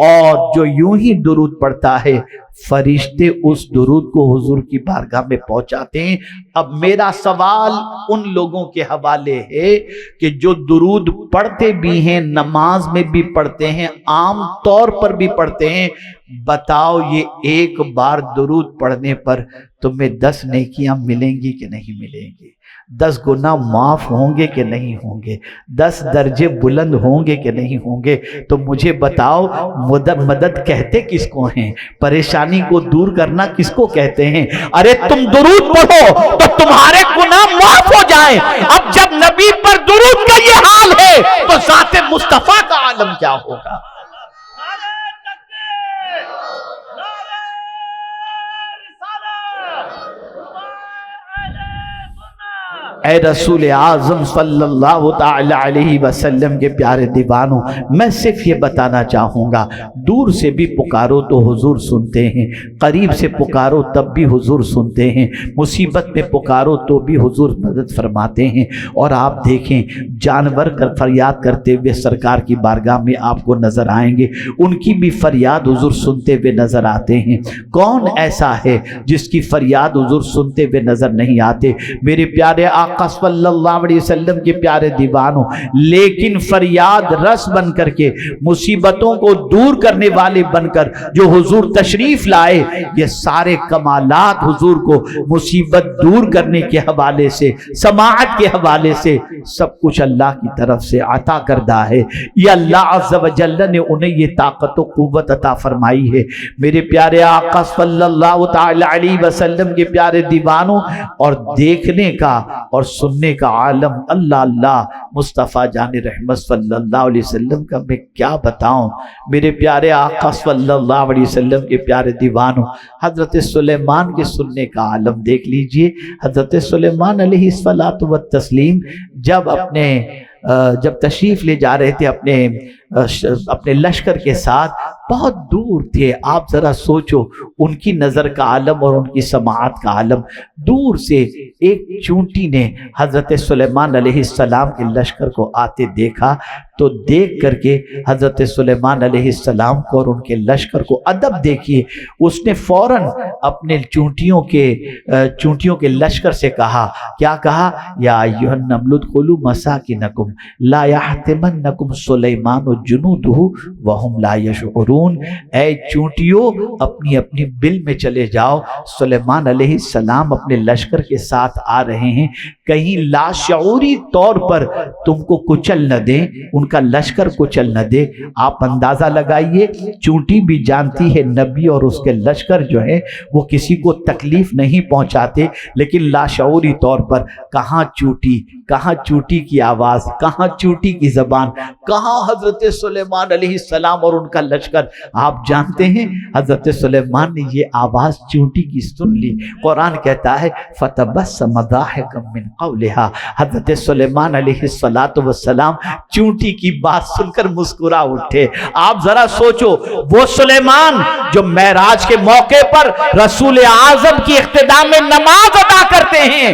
اور جو یوں ہی درود پڑھتا ہے فرشتے اس درود کو حضور کی بارگاہ میں پہنچاتے ہیں۔ اب میرا سوال ان لوگوں کے حوالے ہے کہ جو درود پڑھتے بھی ہیں، نماز میں بھی پڑھتے ہیں، عام طور پر بھی پڑھتے ہیں، بتاؤ یہ ایک بار درود پڑھنے پر تمہیں 10 نیکیاں ملیں گی کہ نہیں ملیں گی؟ 10 گناہ معاف ہوں گے کہ نہیں ہوں گے؟ 10 درجے بلند ہوں گے کہ نہیں ہوں گے؟ تو مجھے بتاؤ، مدد کہتے کس کو ہیں؟ پریشانی کو دور کرنا کس کو کہتے ہیں؟ ارے تم درود پڑھو تو تمہارے گناہ معاف ہو جائیں۔ اب جب نبی پر درود کا یہ حال ہے تو ذات مصطفیٰ کا عالم کیا ہوگا؟ اے رسول اعظم صلی اللہ تعالی علیہ وسلم کے پیارے دیوانوں، میں صرف یہ بتانا چاہوں گا، دور سے بھی پکارو تو حضور سنتے ہیں، قریب سے پکارو تب بھی حضور سنتے ہیں، مصیبت میں پکارو تو بھی حضور مدد فرماتے ہیں۔ اور آپ دیکھیں جانور کر فریاد کرتے ہوئے سرکار کی بارگاہ میں آپ کو نظر آئیں گے، ان کی بھی فریاد حضور سنتے ہوئے نظر آتے ہیں۔ کون ایسا ہے جس کی فریاد حضور سنتے ہوئے نظر نہیں آتے؟ میرے پیارے آقا صلی اللہ علیہ وسلم کے پیارے دیوانوں، لیکن فریاد رس بن کر کے، مصیبتوں کو دور کرنے والے بن کر جو حضور تشریف لائے، یہ سارے کمالات حضور کو مصیبت دور کرنے کے حوالے سے، سماعت کے حوالے سے سب کچھ اللہ کی طرف سے عطا کردہ ہے۔ یہ اللہ عز و جل نے انہیں یہ طاقت و قوت عطا فرمائی ہے۔ میرے پیارے آقا صلی اللہ تعالی علیہ وسلم کے پیارے دیوانوں، اور دیکھنے کا اور سننے کا عالم اللہ اللہ مصطفیٰ جان رحمت صلی اللہ علیہ وسلم کا میں کیا بتاؤں۔ میرے پیارے آقا صلی اللہ علیہ وسلم کے پیارے دیوانوں، حضرت سلیمان کے سننے کا عالم دیکھ لیجئے۔ حضرت سلیمان علیہ الصلاۃ والتسلیم جب تشریف لے جا رہے تھے اپنے لشکر کے ساتھ، بہت دور تھے۔ آپ ذرا سوچو ان کی نظر کا عالم اور ان کی سماعت کا عالم۔ دور سے ایک چونٹی نے حضرت سلیمان علیہ السلام کے لشکر کو آتے دیکھا، تو دیکھ کر کے حضرت سلیمان علیہ السلام کو اور ان کے لشکر کو ادب دیکھیے، اس نے فوراً اپنے چونٹیوں کے لشکر سے کہا، کیا کہا؟ یا ایھا النمل ادخلوا مساکنکم لا یحطمنکم سلیمان جنودہ وہم لا یشعرون۔ اے چونٹیوں، اپنی اپنی بل میں چلے جاؤ، سلیمان علیہ السلام اپنے لشکر کے ساتھ آ رہے ہیں، کہیں لاشعوری طور پر تم کو کچل نہ دیں، ان کا لشکر کچل نہ دے۔ آپ اندازہ لگائیے، چونٹی بھی جانتی ہے نبی اور اس کے لشکر جو ہے وہ کسی کو تکلیف نہیں پہنچاتے، لیکن لاشعوری طور پر کہاں چونٹی کی آواز، کہاں چونٹی کی زبان، کہاں حضرت سلیمان علیہ السلام اور ان کا لشکر۔ آپ جانتے ہیں حضرت سلیمان نے یہ آواز چونٹی کی سن لی۔ قرآن کہتا ہے فَتَبَسَّمَ ضَاحِكًا مِّن قَوْلِهَا، حضرت سلیمان علیہ السلام چونٹی کی بات سن کر مسکرا اٹھے۔ آپ ذرا سوچو، وہ سلیمان جو معراج کے موقع پر رسول اعظم کی اقتداء میں نماز ادا کرتے ہیں،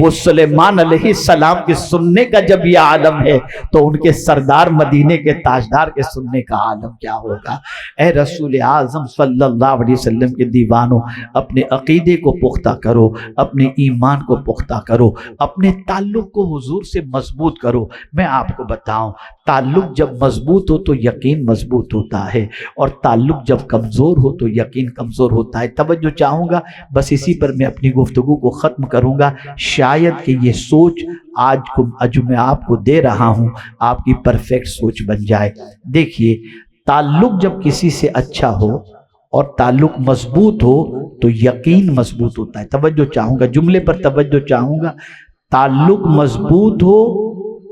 وہ سلیمان علیہ السلام کے سننے کا جب یہ عالم ہے تو ان کے سردار مدینے کے تاجدار کے سننے کا عالم کیا ہوگا۔ اے رسول اعظم صلی اللہ علیہ وسلم کے دیوانوں، اپنے عقیدے کو پختہ کرو، اپنے ایمان کو پختہ کرو، اپنے تعلق کو حضور سے مضبوط کرو۔ میں آپ کو بتاؤں، تعلق جب مضبوط ہو تو یقین مضبوط ہوتا ہے، اور تعلق جب کمزور ہو تو یقین کمزور ہوتا ہے۔ توجہ چاہوں گا، بس اسی پر میں اپنی گفتگو کو ختم کروں گا۔ شاید کہ یہ سوچ آج میں آپ کو دے رہا ہوں آپ کی پرفیکٹ سوچ بن جائے۔ دیکھیے، تعلق جب کسی سے اچھا ہو اور تعلق مضبوط ہو تو یقین مضبوط ہوتا ہے۔ توجہ چاہوں گا، جملے پر توجہ چاہوں گا۔ تعلق مضبوط ہو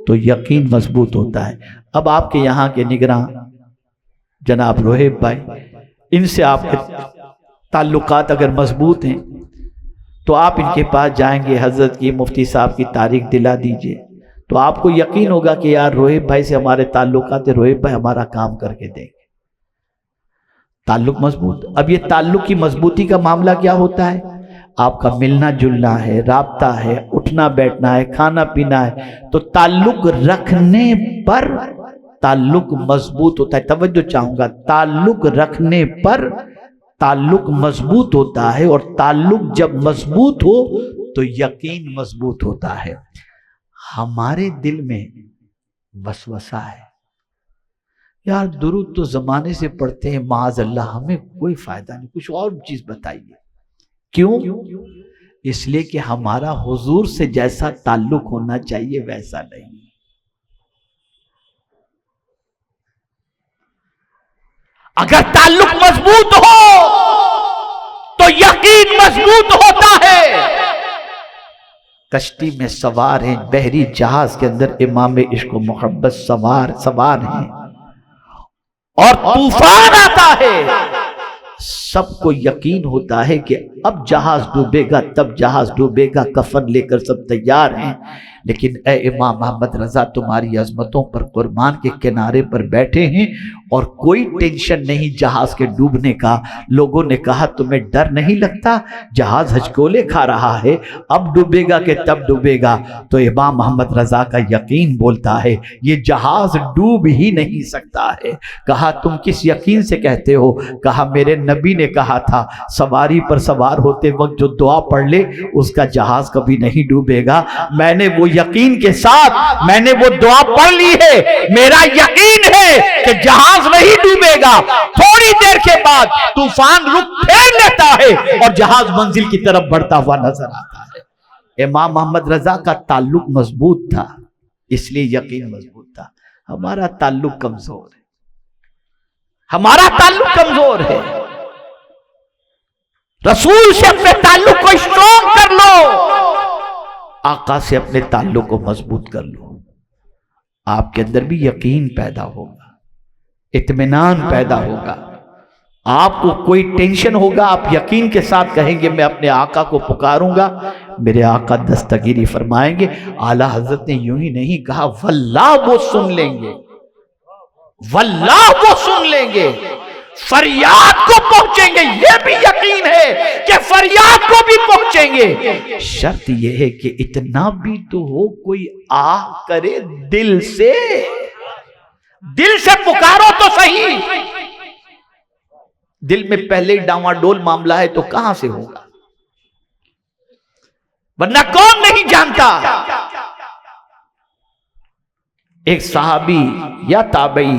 تو یقین مضبوط ہوتا ہے۔ اب آپ کے یہاں کے نگراں جناب روہیب بھائی، ان سے آپ کے تعلقات اگر مضبوط ہیں تو آپ ان کے پاس جائیں گے، حضرت کی مفتی صاحب کی تاریخ دلا دیجئے، تو آپ کو یقین ہوگا کہ یار روہیب بھائی سے ہمارے تعلقات ہیں، روہیب بھائی ہمارا کام کر کے دیں گے۔ تعلق مضبوط۔ اب یہ تعلق کی مضبوطی کا معاملہ کیا ہوتا ہے؟ آپ کا ملنا جلنا ہے، رابطہ ہے، اٹھنا بیٹھنا ہے، کھانا پینا ہے، تو تعلق رکھنے پر تعلق مضبوط ہوتا ہے۔ توجہ چاہوں گا، تعلق رکھنے پر تعلق مضبوط ہوتا ہے، اور تعلق جب مضبوط ہو تو یقین مضبوط ہوتا ہے۔ ہمارے دل میں وسوسہ ہے، یار درود تو زمانے سے پڑھتے ہیں، معاذ اللہ ہمیں کوئی فائدہ نہیں، کچھ اور چیز بتائیے۔ کیوں؟ اس لیے کہ ہمارا حضور سے جیسا تعلق ہونا چاہیے ویسا نہیں۔ اگر تعلق مضبوط ہو تو یقین مضبوط ہوتا ہے۔ کشتی میں سوار ہیں، بحری جہاز کے اندر امام عشق و محبت سوار ہیں، اور طوفان آتا ہے، سب کو یقین ہوتا ہے کہ اب جہاز ڈوبے گا، تب جہاز ڈوبے گا، کفن لے کر سب تیار ہیں، لیکن اے امام محمد رضا تمہاری عظمتوں پر قربان کے کنارے پر بیٹھے ہیں اور کوئی ٹینشن نہیں جہاز کے ڈوبنے کا۔ لوگوں نے کہا تمہیں ڈر نہیں لگتا؟ جہاز ہچکولے کھا رہا ہے، اب ڈوبے گا کہ تب ڈوبے گا؟ تو امام محمد رضا کا یقین بولتا ہے یہ جہاز ڈوب ہی نہیں سکتا ہے۔ کہا تم کس یقین سے کہتے ہو؟ کہا میرے نبی نے کہا تھا سواری پر سوار ہوتے وقت جو دعا پڑھ لے اس کا جہاز کبھی نہیں ڈوبے گا۔ میں نے وہ یقین کے ساتھ میں نے وہ دعا پڑھ لی ہے، میرا یقین ہے کہ جہاز نہیں ڈوبے گا۔ تھوڑی دیر کے بعد طوفان رخ پھیر لیتا ہے اور جہاز منزل کی طرف بڑھتا ہوا نظر آتا ہے۔ امام محمد رضا کا تعلق مضبوط تھا، اس لیے یقین مضبوط تھا۔ ہمارا تعلق کمزور ہے، ہمارا تعلق کمزور ہے۔ رسول سے اپنے تعلق کو اسٹرانگ کر لو، آقا سے اپنے تعلق کو مضبوط کر لو، آپ کے اندر بھی یقین پیدا ہوگا، اطمینان پیدا ہوگا، آپ کو کوئی ٹینشن ہوگا، آپ یقین کے ساتھ کہیں گے میں اپنے آقا کو پکاروں گا، میرے آقا دستگیری فرمائیں گے۔ اعلیٰ حضرت نے یوں ہی نہیں کہا واللہ وہ سن لیں گے، واللہ وہ سن لیں گے، فریاد کو پہنچیں گے، یہ بھی یقین ہے کہ فریاد کو بھی پہنچیں گے۔ شرط یہ ہے کہ اتنا بھی تو ہو کوئی آہ کرے دل سے، دل سے پکارو تو صحیح۔ دل میں پہلے ڈاواں ڈول معاملہ ہے تو کہاں سے ہوگا؟ ورنہ کون نہیں جانتا؟ ایک صحابی یا تابعی،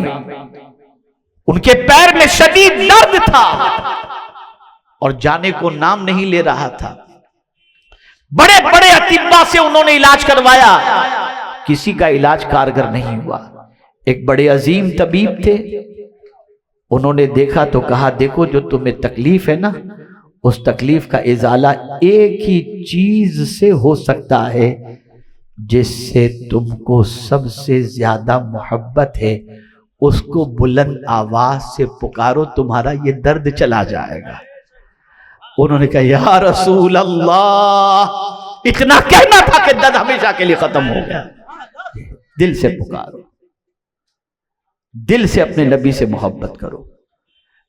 ان کے پیر میں شدید درد تھا اور جانے کو نام نہیں لے رہا تھا۔ بڑے بڑے اطباء سے انہوں نے علاج کروایا، کسی کا علاج کارگر نہیں ہوا۔ ایک بڑے عظیم طبیب تھے، انہوں نے دیکھا تو کہا دیکھو جو تمہیں تکلیف ہے نا، اس تکلیف کا ازالہ ایک ہی چیز سے ہو سکتا ہے جس سے تم کو سب سے زیادہ محبت ہے، اس کو بلند آواز سے پکارو، تمہارا یہ درد چلا جائے گا۔ انہوں نے کہا یا رسول اللہ، اتنا کہنا تھا کہ درد ہمیشہ کے لیے ختم ہو گیا۔ دل سے پکارو، دل سے اپنے نبی سے محبت کرو۔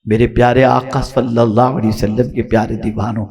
میرے پیارے آقا صلی اللہ علیہ وسلم کے پیارے دیوانوں،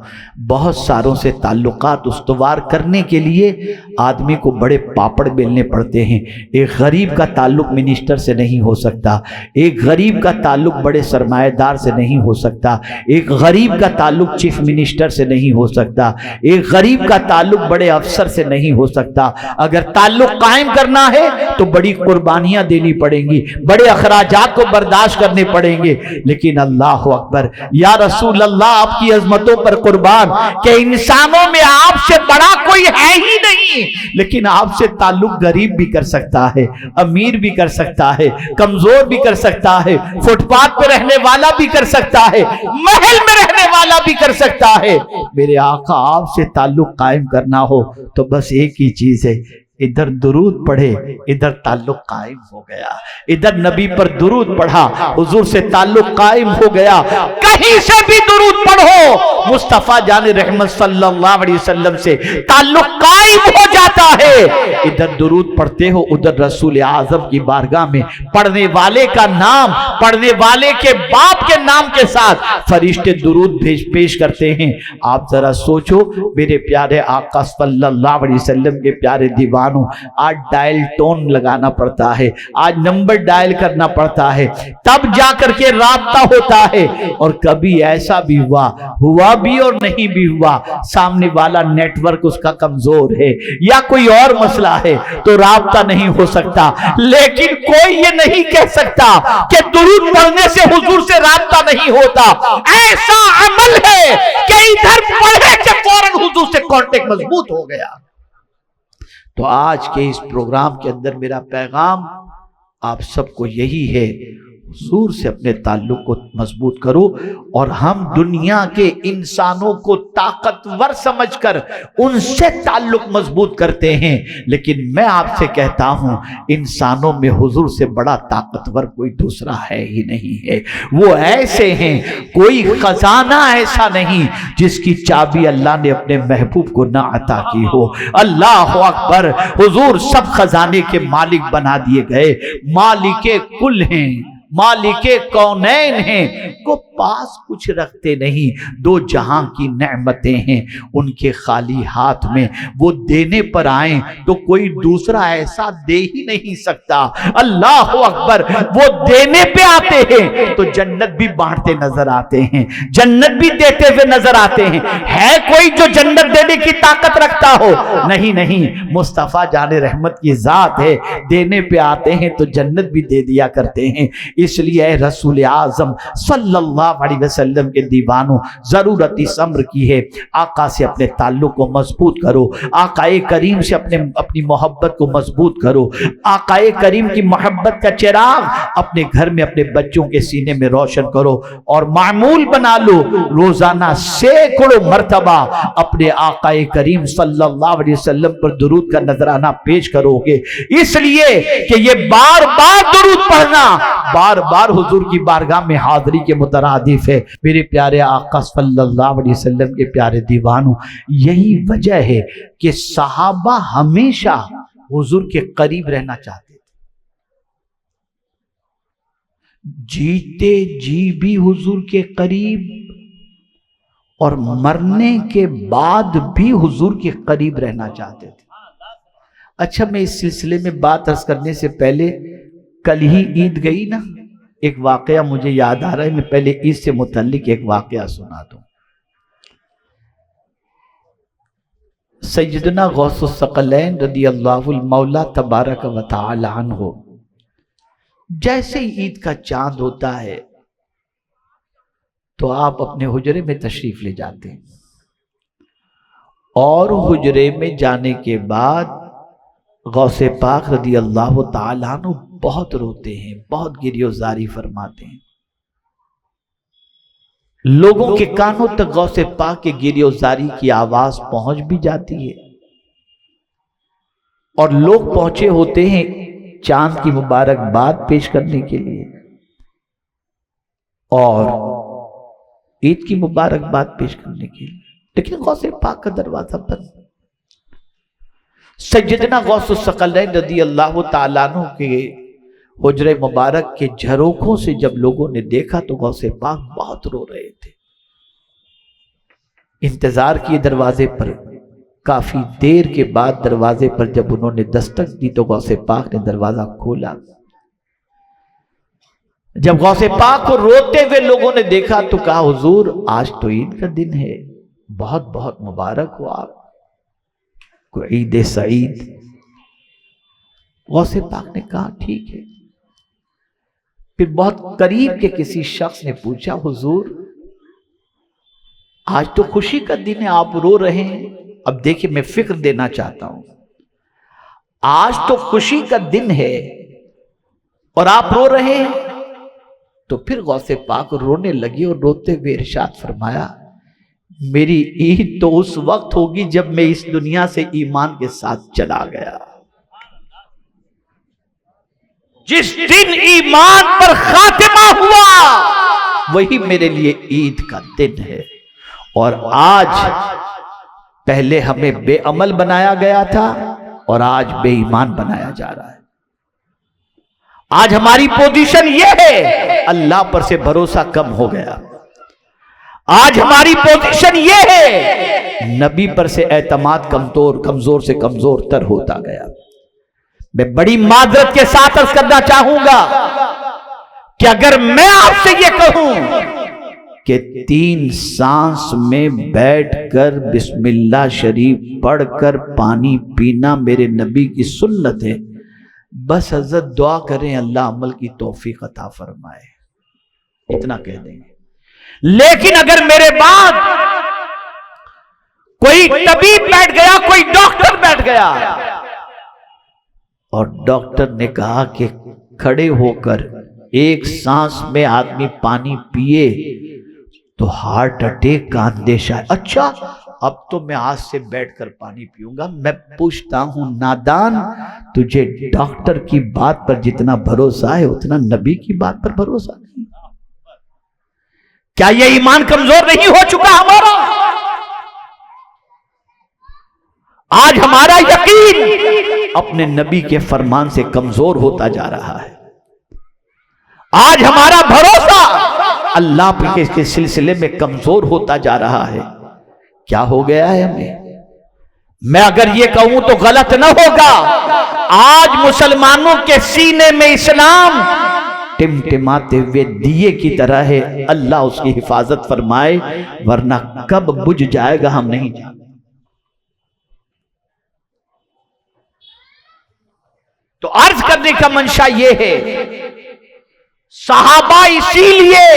بہت ساروں سے تعلقات استوار کرنے کے لیے آدمی کو بڑے پاپڑ بیلنے پڑتے ہیں۔ ایک غریب کا تعلق منسٹر سے نہیں ہو سکتا، ایک غریب کا تعلق بڑے سرمایہ دار سے نہیں ہو سکتا، ایک غریب کا تعلق چیف منسٹر سے نہیں ہو سکتا، ایک غریب کا تعلق بڑے افسر سے نہیں ہو سکتا۔ اگر تعلق قائم کرنا ہے تو بڑی قربانیاں دینی پڑیں گی، بڑے اخراجات کو برداشت کرنے پڑیں گے، لیکن اللہ اکبر، یا رسول اللہ آپ کی عظمتوں پر قربان کہ انسانوں میں آپ سے بڑا کوئی ہے ہی نہیں، لیکن آپ سے تعلق غریب بھی کر سکتا ہے، امیر بھی کر سکتا ہے، کمزور بھی کر سکتا ہے، فٹ پاتھ پہ رہنے والا بھی کر سکتا ہے، محل میں رہنے والا بھی کر سکتا ہے۔ میرے آقا آپ سے تعلق قائم کرنا ہو تو بس ایک ہی چیز ہے، ادھر درود پڑھے، ادھر تعلق قائم ہو گیا، ادھر نبی پر درود پڑھا، حضور سے تعلق قائم ہو گیا۔ کہیں سے بھی درود پڑھو، مصطفیٰ جان رحمت صلی اللہ علیہ وسلم سے تعلق قائم ہو جاتا ہے۔ ادھر درود پڑھتے ہو، ادھر رسول اعظم کی بارگاہ میں پڑھنے والے کا نام، پڑھنے والے کے باپ کے نام کے ساتھ فرشتے درود پیش کرتے ہیں۔ آپ ذرا سوچو میرے پیارے آقا صلی اللہ علیہ وسلم کے پیارے دیوان، آج ڈائل ٹون لگانا پڑتا ہے، آج نمبر ڈائل کرنا پڑتا ہے، تب جا کر کے رابطہ ہوتا ہے۔ اور کبھی ایسا بھی ہوا بھی اور نہیں بھی ہوا، سامنے والا نیٹ ورک اس کا کمزور ہے یا کوئی اور مسئلہ ہے تو رابطہ نہیں ہو سکتا، لیکن کوئی یہ نہیں کہہ سکتا کہ درود پڑھنے سے حضور سے رابطہ نہیں ہوتا۔ ایسا عمل ہے کہ ادھر پڑھے کہ فوراً حضور سے کانٹیکٹ مضبوط ہو گیا۔ تو آج کے اس پروگرام کے اندر میرا پیغام آپ سب کو یہی ہے، حضور سے اپنے تعلق کو مضبوط کرو، اور ہم دنیا کے انسانوں کو طاقتور سمجھ کر ان سے تعلق مضبوط کرتے ہیں، لیکن میں آپ سے کہتا ہوں انسانوں میں حضور سے بڑا طاقتور کوئی دوسرا ہے ہی نہیں ہے۔ وہ ایسے ہیں، کوئی خزانہ ایسا نہیں جس کی چابی اللہ نے اپنے محبوب کو نہ عطا کی ہو۔ اللہ اکبر، حضور سب خزانے کے مالک بنا دیے گئے، مالک کل ہیں، مالک کونین ہیں، کو پاس کچھ رکھتے نہیں، دو جہاں کی نعمتیں ہیں ان کے خالی ہاتھ میں، وہ دینے پر آئیں تو کوئی دوسرا ایسا دے ہی نہیں سکتا۔ اللہ اکبر، وہ دینے پہ آتے ہیں تو جنت بھی بانٹتے نظر آتے ہیں، جنت بھی دیتے ہوئے نظر آتے ہیں۔ ہے کوئی جو جنت دینے کی طاقت رکھتا ہو؟ نہیں نہیں، مصطفیٰ جان رحمت کی ذات ہے، دینے پہ آتے ہیں تو جنت بھی دے دیا کرتے ہیں۔ اس لیے اے رسول اعظم صلی اللہ علیہ وسلم کے دیوانوں، ضرورت اس امر کی ہے آقا سے اپنے تعلق کو مضبوط کرو، آقا کریم سے اپنی محبت کو مضبوط کرو، آقا کریم کی محبت کا چراغ اپنے گھر میں اپنے بچوں کے سینے میں روشن کرو، اور معمول بنا لو روزانہ سینکڑوں مرتبہ اپنے آقا کریم صلی اللہ علیہ وسلم پر درود کا نذرانہ پیش کرو گے، اس لیے کہ یہ بار بار درود پڑھنا بار بار حضور کی بارگاہ میں حاضری کے مترادف ہے۔ میرے پیارے آقا صلی اللہ علیہ وسلم کے پیارے دیوانوں، یہی وجہ ہے کہ صحابہ ہمیشہ حضور کے قریب رہنا چاہتے تھے، جیتے جی بھی حضور کے قریب اور مرنے کے بعد بھی حضور کے قریب رہنا چاہتے تھے۔ اچھا، میں اس سلسلے میں بات عرض کرنے سے پہلے، کل ہی عید گئی نا، ایک واقعہ مجھے یاد آ رہا ہے، میں پہلے عید سے متعلق ایک واقعہ سنا دوں۔ سیدنا غوث الثقلین رضی اللہ المولا تبارک و تعالی عنہ جیسے ہی عید کا چاند ہوتا ہے تو آپ اپنے حجرے میں تشریف لے جاتے ہیں، اور حجرے میں جانے کے بعد غوث پاک رضی اللہ تعالی عنہ بہت روتے ہیں، بہت گریوزاری فرماتے ہیں۔ لوگوں کے کانوں تک غوث پاک کے گریوزاری کی آواز پہنچ بھی جاتی ہے، اور لوگ پہنچے ہوتے ہیں چاند کی مبارکباد پیش کرنے کے لیے اور عید کی مبارکباد پیش کرنے کے لیے، لیکن غوث پاک کا دروازہ بند۔ سیدنا غوث الثقلین رضی اللہ تعالیٰ عنہ کے حجرے مبارک کے جھروکھوں سے جب لوگوں نے دیکھا تو غوث پاک بہت رو رہے تھے۔ انتظار کیے دروازے پر، کافی دیر کے بعد دروازے پر جب انہوں نے دستک دی تو غوث پاک نے دروازہ کھولا۔ جب غوث پاک کو روتے ہوئے لوگوں نے دیکھا تو کہا، حضور آج تو عید کا دن ہے، بہت بہت مبارک ہو آپ کو، عید سعید۔ غوث پاک نے کہا ٹھیک ہے۔ پھر بہت قریب کے کسی شخص نے پوچھا، حضور آج تو خوشی کا دن ہے، آپ رو رہے ہیں؟ اب دیکھیں میں فکر دینا چاہتا ہوں، آج تو خوشی کا دن ہے اور آپ رو رہے ہیں؟ تو پھر غوث پاک رونے لگے اور روتے ہوئے ارشاد فرمایا، میری عید تو اس وقت ہوگی جب میں اس دنیا سے ایمان کے ساتھ چلا گیا۔ جس دن ایمان پر خاتمہ ہوا وہی میرے لیے عید کا دن ہے، اور آج پہلے ہمیں بے عمل بنایا گیا تھا اور آج بے ایمان بنایا جا رہا ہے۔ آج ہماری پوزیشن یہ ہے، اللہ پر سے بھروسہ کم ہو گیا۔ آج ہماری پوزیشن یہ ہے، نبی پر سے اعتماد کمزور سے کمزور تر ہوتا گیا۔ میں بڑی معذرت کے ساتھ عرض کرنا چاہوں گا کہ اگر میں آپ سے یہ کہوں کہ 3 سانس میں بیٹھ کر بسم اللہ شریف پڑھ کر پانی پینا میرے نبی کی سنت ہے، بس حضرت دعا کریں اللہ عمل کی توفیق عطا فرمائے، اتنا کہہ دیں گے۔ لیکن اگر میرے بعد کوئی طبیب بیٹھ گیا، کوئی ڈاکٹر بیٹھ گیا اور ڈاکٹر نے کہا کہ کھڑے ہو کر ایک سانس میں آدمی پانی پیے تو ہارٹ اٹیک کا اندیشہ ہے۔ اچھا اب تو میں آج سے بیٹھ کر پانی پیوں گا۔ میں پوچھتا ہوں نادان، تجھے ڈاکٹر کی بات پر جتنا بھروسہ ہے اتنا نبی کی بات پر بھروسہ نہیں؟ کیا یہ ایمان کمزور نہیں ہو چکا ہمارا؟ آج ہمارا یقین اپنے نبی کے فرمان سے کمزور ہوتا جا رہا ہے۔ آج ہمارا بھروسہ اللہ کے سلسلے میں کمزور ہوتا جا رہا ہے۔ کیا ہو گیا ہے ہمیں؟ میں اگر یہ کہوں تو غلط نہ ہوگا، آج مسلمانوں کے سینے میں اسلام ٹمٹماتے ہوئے دیے کی طرح ہے۔ اللہ اس کی حفاظت فرمائے، ورنہ کب بجھ جائے گا ہم نہیں جانتے۔ تو عرض کرنے کا منشا یہ ہے، صحابہ اسی لیے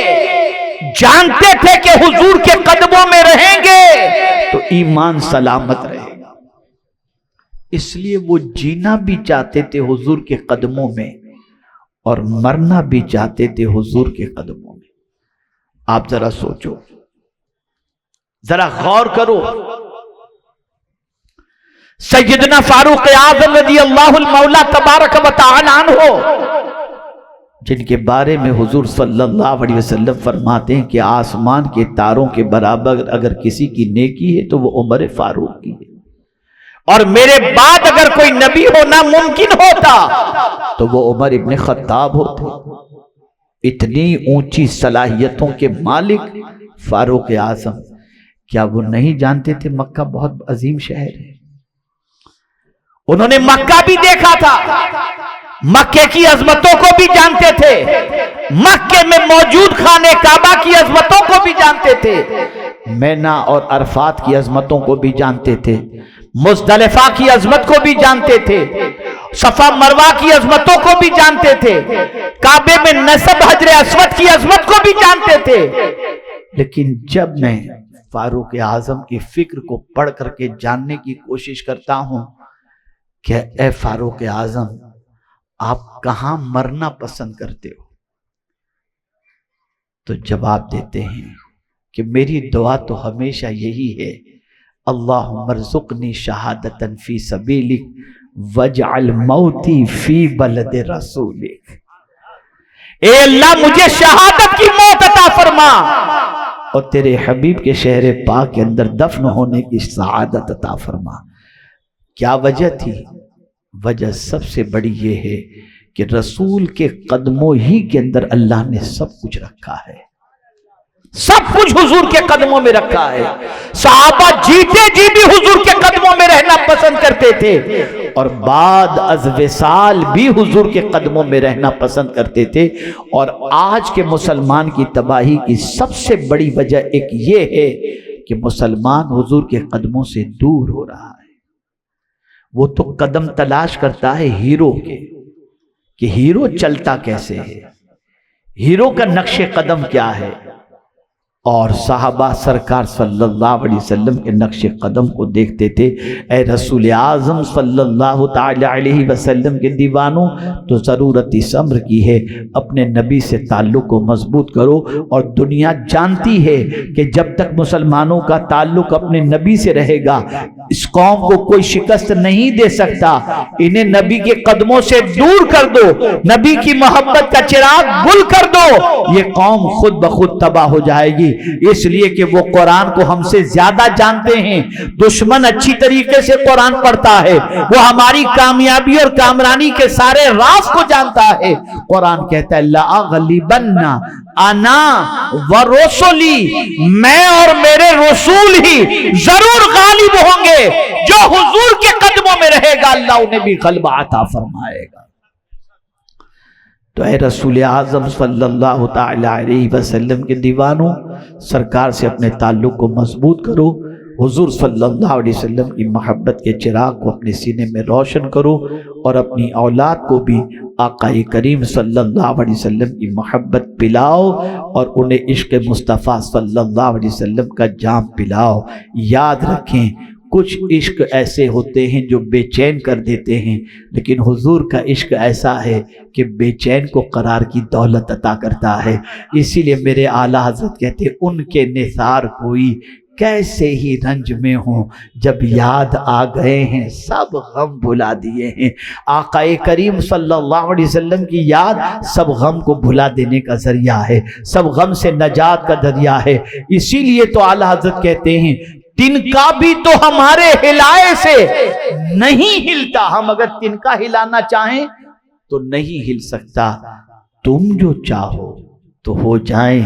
جانتے تھے کہ حضور کے قدموں میں رہیں گے تو ایمان سلامت رہے گا، اس لیے وہ جینا بھی چاہتے تھے حضور کے قدموں میں اور مرنا بھی چاہتے تھے حضور کے قدموں میں۔ آپ ذرا سوچو، ذرا غور کرو، سیدنا فاروق اعظم رضی اللہ المولا تبارک و تعالی عنہ، جن کے بارے میں حضور صلی اللہ علیہ وسلم فرماتے ہیں کہ آسمان کے تاروں کے برابر اگر کسی کی نیکی ہے تو وہ عمر فاروق کی ہے، اور میرے بعد اگر کوئی نبی ہونا ممکن ہوتا تو وہ عمر ابن خطاب ہوتے۔ اتنی اونچی صلاحیتوں کے مالک فاروق اعظم، کیا وہ نہیں جانتے تھے مکہ بہت عظیم شہر ہے؟ انہوں نے مکہ بھی دیکھا تھا، مکے کی عظمتوں کو بھی جانتے تھے، مکے میں موجود خانہ کعبہ کی عظمتوں کو بھی جانتے تھے، مینا اور عرفات کی عظمتوں کو بھی جانتے تھے، مزدلفہ کی عظمت کو بھی جانتے تھے، صفا مروہ کی عظمتوں کو بھی جانتے تھے، کعبے میں نصب حجر اسود کی عظمت کو بھی جانتے تھے۔ لیکن جب میں فاروق اعظم کی فکر کو پڑھ کر کے جاننے کی کوشش کرتا ہوں کہ اے فاروق اعظم، آپ کہاں مرنا پسند کرتے ہو، تو جواب دیتے ہیں کہ میری دعا تو ہمیشہ یہی ہے، اللہم ارزقنی شہادتا فی سبیلک واجعل موتی فی بلد رسولک۔ اے اللہ مجھے شہادت کی موت عطا فرما اور تیرے حبیب کے شہر پاک کے اندر دفن ہونے کی سعادت عطا فرما۔ کیا وجہ تھی؟ وجہ سب سے بڑی یہ ہے کہ رسول کے قدموں ہی کے اندر اللہ نے سب کچھ رکھا ہے، سب کچھ حضور کے قدموں میں رکھا ہے۔ صحابہ جیتے جی بھی حضور کے قدموں میں رہنا پسند کرتے تھے اور بعد از وصال بھی حضور کے قدموں میں رہنا پسند کرتے تھے۔ اور آج کے مسلمان کی تباہی کی سب سے بڑی وجہ ایک یہ ہے کہ مسلمان حضور کے قدموں سے دور ہو رہا ہے۔ وہ تو قدم تلاش کرتا ہے ہیرو کے، کہ ہیرو چلتا کیسے ہے، ہیرو کا نقش قدم کیا ہے، اور صحابہ سرکار صلی اللہ علیہ وسلم کے نقش قدم کو دیکھتے تھے۔ اے رسول اعظم صلی اللہ تعالی علیہ وسلم کے دیوانوں، تو ضرورت اس امر کی ہے اپنے نبی سے تعلق کو مضبوط کرو، اور دنیا جانتی ہے کہ جب تک مسلمانوں کا تعلق اپنے نبی سے رہے گا اس قوم کو کوئی شکست نہیں دے سکتا۔ انہیں نبی کے قدموں سے دور کر دو، نبی کی محبت کا چراغ گل کر دو، یہ قوم خود بخود تباہ ہو جائے گی۔ اس لیے کہ وہ قرآن کو ہم سے زیادہ جانتے ہیں، دشمن اچھی طریقے سے قرآن پڑھتا ہے، وہ ہماری کامیابی اور کامرانی کے سارے راز کو جانتا ہے۔ قرآن کہتا ہے لَأَغْلِبَنَّ أَنَا وَرُسُلِي، میں اور میرے رسول ہی ضرور غالب ہوں گے۔ جو حضور کے قدموں میں رہے گا اللہ انہیں بھی غلبہ عطا فرمائے گا۔ تو اے رسول اعظم صلی اللہ تعالی علیہ وسلم کے دیوانوں، سرکار سے اپنے تعلق کو مضبوط کرو، حضور صلی اللہ علیہ وسلم کی محبت کے چراغ کو اپنے سینے میں روشن کرو، اور اپنی اولاد کو بھی آقا کریم صلی اللہ علیہ وسلم کی محبت پلاؤ، اور انہیں عشق مصطفیٰ صلی اللہ علیہ وسلم کا جام پلاؤ۔ یاد رکھیں کچھ عشق ایسے ہوتے ہیں جو بے چین کر دیتے ہیں، لیکن حضور کا عشق ایسا ہے کہ بے چین کو قرار کی دولت عطا کرتا ہے۔ اسی لیے میرے اعلیٰ حضرت کہتے ہیں ان کے نثار کوئی کیسے ہی رنج میں ہوں، جب یاد آ گئے ہیں سب غم بھلا دیے ہیں۔ آقا کریم صلی اللہ علیہ وسلم کی یاد سب غم کو بھلا دینے کا ذریعہ ہے، سب غم سے نجات کا ذریعہ ہے۔ اسی لیے تو اعلیٰ حضرت کہتے ہیں تنکا بھی تو ہمارے ہلائے سے نہیں ہلتا، ہم اگر تنکا ہلانا چاہیں تو نہیں ہل سکتا، تم جو چاہو تو ہو جائیں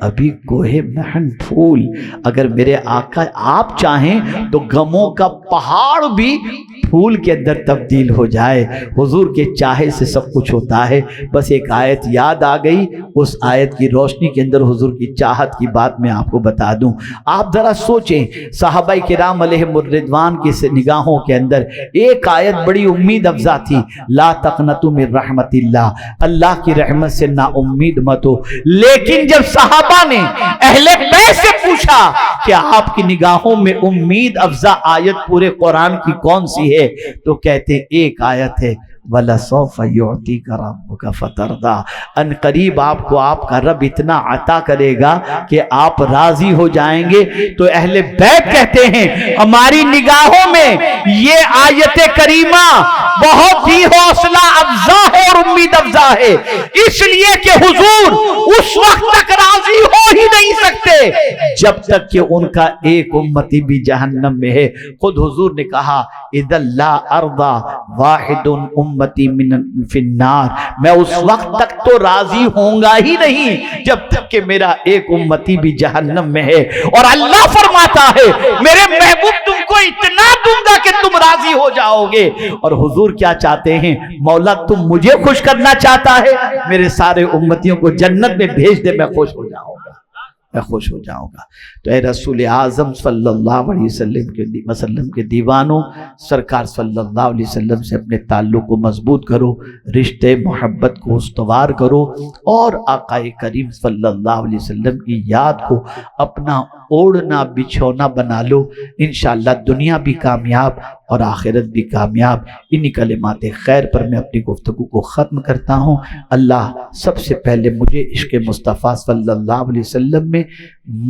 ابھی کوہ محن پھول۔ اگر میرے آقا آپ چاہیں تو غموں کا پہاڑ بھی پھول کے اندر تبدیل ہو جائے۔ حضور کے چاہے سے سب کچھ ہوتا ہے۔ بس ایک آیت یاد آ گئی، اس آیت کی روشنی کے اندر حضور کی چاہت کی بات میں آپ کو بتا دوں۔ آپ ذرا سوچیں، صحابہ کرام علیہم الرضوان کی نگاہوں کے اندر ایک آیت بڑی امید افزا تھی، لا تقنطوا من رحمت اللہ، اللہ کی رحمت سے نا امید مت ہو۔ لیکن جب صحابہ نے اہل بیت سے پوچھا کہ آپ کی نگاہوں میں امید افزا آیت پورے قرآن کی کون سی ہے، تو کہتے ایک آیت ہے وَلَسَوْفَ يُعْطِيكَ رَبُّكَ فَتَرْضَىٰ، ان قریب آپ کو آپ کا رب اتنا عطا کرے گا کہ آپ راضی ہو جائیں گے۔ تو اہل بیت کہتے ہیں ہماری نگاہوں میں یہ آیت کریمہ بہت ہی حوصلہ افزا ہے اور امید افزا ہے، اس لیے کہ حضور اس وقت تک راضی ہو ہی نہیں سکتے جب تک کہ ان کا ایک امتی بھی جہنم میں ہے۔ خود حضور نے کہا اذا لا ارضى واحد امتی فی النار، میں اس وقت تک تو راضی ہوں گا ہی نہیں جب تک کہ میرا ایک امتی بھی جہنم میں ہے۔ اور اللہ فرماتا ہے میرے محبوب تم کو اتنا دوں گا کہ تم راضی ہو جاؤ گے۔ اور حضور کیا چاہتے ہیں؟ مولا تم مجھے خوش کرنا چاہتا ہے، میرے سارے امتیوں کو جنت میں بھیج دے، میں خوش ہو جاؤں گا، میں خوش ہو جاؤں گا۔ تو اے رسول اعظم صلی اللہ علیہ وسلم کے دیوانوں، سرکار صلی اللہ علیہ وسلم سے اپنے تعلق کو مضبوط کرو، رشتے محبت کو استوار کرو، اور آقا کریم صلی اللہ علیہ وسلم کی یاد کو اپنا اوڑھنا بچھونا بنا لو، انشاءاللہ دنیا بھی کامیاب اور آخرت بھی کامیاب۔ انہی کلمات خیر پر میں اپنی گفتگو کو ختم کرتا ہوں۔ اللہ سب سے پہلے مجھے عشق مصطفیٰ صلی اللہ علیہ وسلم میں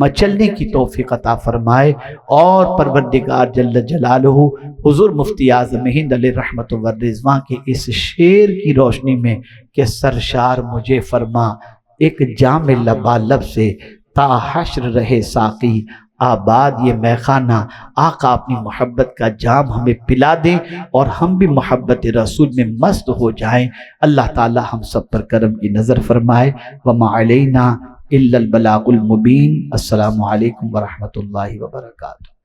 مچلنے کی توفیق عطا فرمائے، اور پروردگار جل جلالہ حضور مفتی اعظم ہند علیہ رحمت و رضوان کے اس شعر کی روشنی میں کہ سرشار مجھے فرما ایک جام لبالب سے تا حشر رہے ساقی آباد یہ میخانہ، آقا اپنی محبت کا جام ہمیں پلا دیں اور ہم بھی محبت رسول میں مست ہو جائیں۔ اللہ تعالی ہم سب پر کرم کی نظر فرمائے۔ وما علینا الا البلاغ المبین۔ السلام علیکم ورحمۃ اللہ وبرکاتہ۔